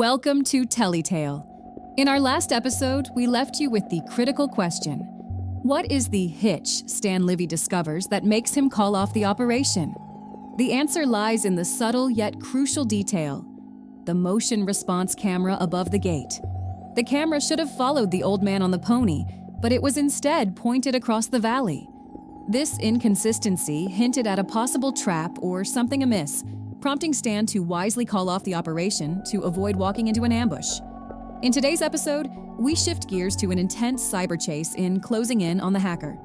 Welcome to Tellytale. In our last episode, we left you with the critical question. What is the hitch Stan Livy discovers that makes him call off the operation? The answer lies in the subtle yet crucial detail: the motion response camera above the gate. The camera should have followed the old man on the pony, but it was instead pointed across the valley. This inconsistency hinted at a possible trap or something amiss, prompting Stan to wisely call off the operation to avoid walking into an ambush. In today's episode, we shift gears to an intense cyber chase in Closing In on the Hacker.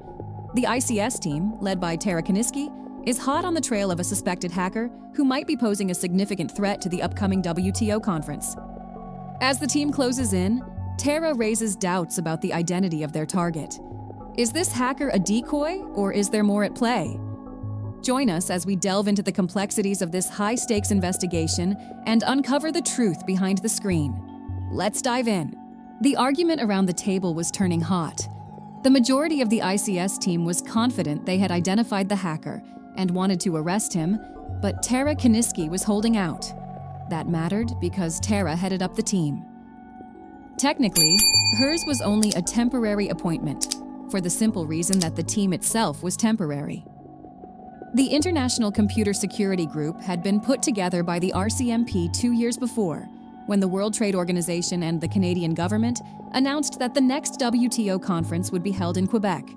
The ICS team, led by Tara Kaniski, is hot on the trail of a suspected hacker who might be posing a significant threat to the upcoming WTO conference. As the team closes in, Tara raises doubts about the identity of their target. Is this hacker a decoy, or is there more at play? Join us as we delve into the complexities of this high-stakes investigation and uncover the truth behind the screen. Let's dive in. The argument around the table was turning hot. The majority of the ICS team was confident they had identified the hacker and wanted to arrest him, but Tara Kaniski was holding out. That mattered because Tara headed up the team. Technically, hers was only a temporary appointment, for the simple reason that the team itself was temporary. The International Computer Security Group had been put together by the RCMP 2 years before, when the World Trade Organization and the Canadian government announced that the next WTO conference would be held in Quebec.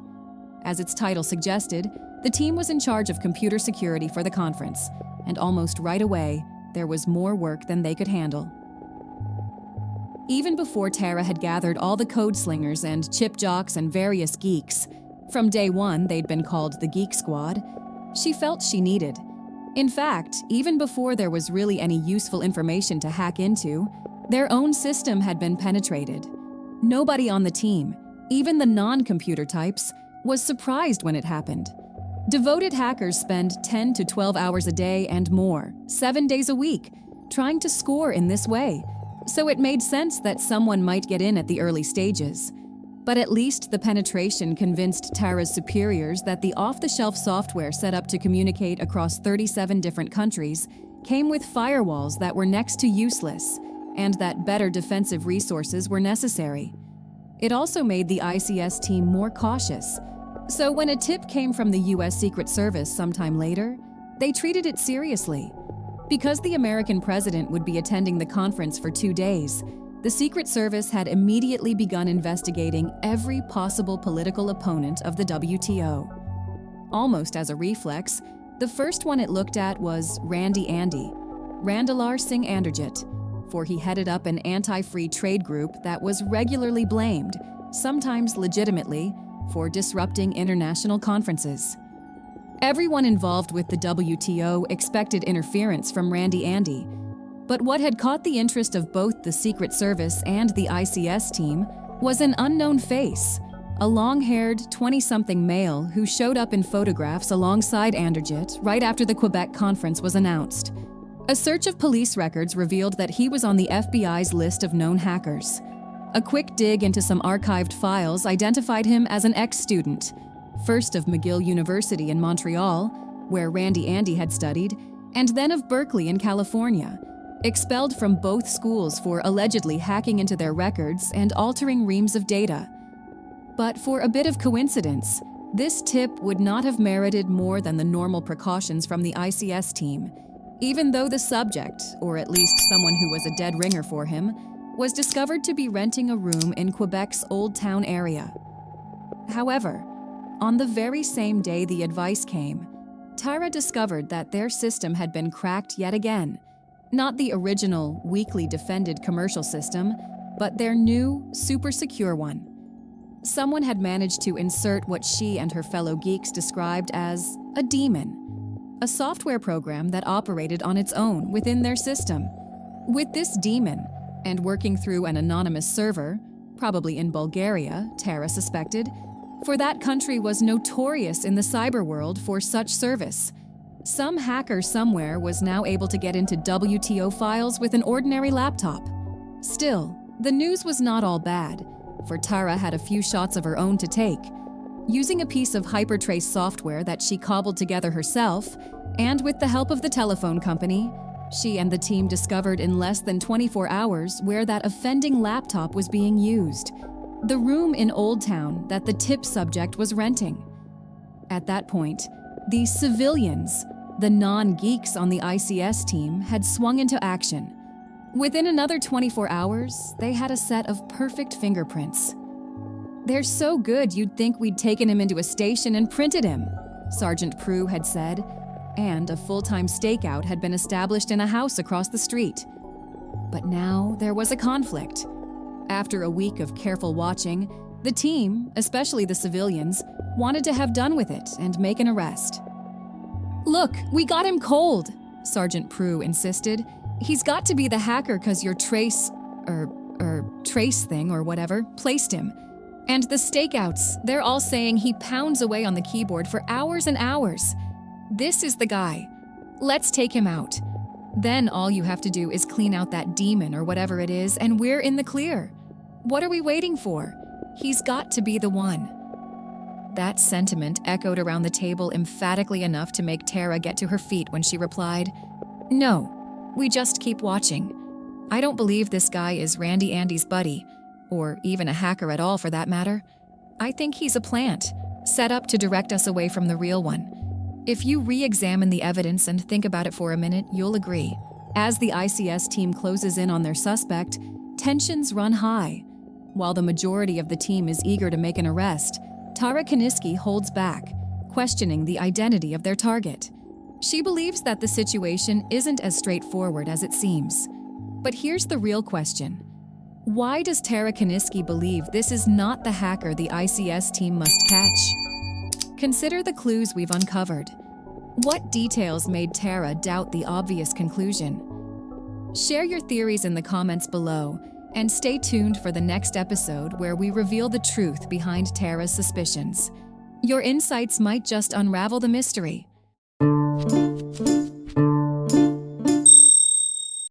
As its title suggested, the team was in charge of computer security for the conference, and almost right away, there was more work than they could handle. Even before Tara had gathered all the code slingers and chip jocks and various geeks, from day one they'd been called the Geek Squad, she felt she needed. In fact, even before there was really any useful information to hack into, their own system had been penetrated. Nobody on the team, even the non-computer types, was surprised when it happened. Devoted hackers spend 10 to 12 hours a day and more, 7 days a week, trying to score in this way, so it made sense that someone might get in at the early stages. But at least the penetration convinced Tara's superiors that the off-the-shelf software set up to communicate across 37 different countries came with firewalls that were next to useless, and that better defensive resources were necessary. It also made the ICS team more cautious. So when a tip came from the US Secret Service sometime later, they treated it seriously. Because the American president would be attending the conference for 2 days, the Secret Service had immediately begun investigating every possible political opponent of the WTO. Almost as a reflex, the first one it looked at was Randy Andy, Randalar Singh Anderjit, for he headed up an anti-free trade group that was regularly blamed, sometimes legitimately, for disrupting international conferences. Everyone involved with the WTO expected interference from Randy Andy, but what had caught the interest of both the Secret Service and the ICS team was an unknown face, a long-haired 20-something male who showed up in photographs alongside Anderjit right after the Quebec conference was announced. A search of police records revealed that he was on the FBI's list of known hackers. A quick dig into some archived files identified him as an ex-student, first of McGill University in Montreal, where Randy Andy had studied, and then of Berkeley in California, expelled from both schools for allegedly hacking into their records and altering reams of data. But for a bit of coincidence, this tip would not have merited more than the normal precautions from the ICS team, even though the subject, or at least someone who was a dead ringer for him, was discovered to be renting a room in Quebec's Old Town area. However, on the very same day the advice came, Tara discovered that their system had been cracked yet again. Not the original, weakly defended commercial system, but their new, super secure one. Someone had managed to insert what she and her fellow geeks described as a daemon, a software program that operated on its own within their system. With this daemon, and working through an anonymous server, probably in Bulgaria, Tara suspected, for that country was notorious in the cyber world for such service. Some hacker somewhere was now able to get into WTO files with an ordinary laptop. Still, the news was not all bad, for Tara had a few shots of her own to take. Using a piece of Hypertrace software that she cobbled together herself, and with the help of the telephone company, She and the team discovered in less than 24 hours where that offending laptop was being used, the room in Old Town that the tip subject was renting. At that point, the civilians, the non-geeks on the ICS team, had swung into action. Within another 24 hours, they had a set of perfect fingerprints. "They're so good you'd think we'd taken him into a station and printed him," Sergeant Prue had said, and a full-time stakeout had been established in a house across the street. But now there was a conflict. After a week of careful watching, the team, especially the civilians, wanted to have done with it and make an arrest. "Look, we got him cold," Sergeant Prue insisted. "He's got to be the hacker 'cause your trace thing or whatever placed him. And the stakeouts, they're all saying he pounds away on the keyboard for hours and hours. This is the guy. Let's take him out. Then all you have to do is clean out that demon or whatever it is, and we're in the clear. What are we waiting for? He's got to be the one." That sentiment echoed around the table emphatically enough to make Tara get to her feet when she replied, "No, we just keep watching. I don't believe this guy is Randy Andy's buddy, or even a hacker at all for that matter. I think he's a plant, set up to direct us away from the real one. If you re-examine the evidence and think about it for a minute, you'll agree. As the ICS team closes in on their suspect, tensions run high. While the majority of the team is eager to make an arrest, Tara Kaniski holds back, questioning the identity of their target. She believes that the situation isn't as straightforward as it seems. But here's the real question. Why does Tara Kaniski believe this is not the hacker the ICS team must catch? Consider the clues we've uncovered. What details made Tara doubt the obvious conclusion? Share your theories in the comments below, and stay tuned for the next episode where we reveal the truth behind Tara's suspicions. Your insights might just unravel the mystery.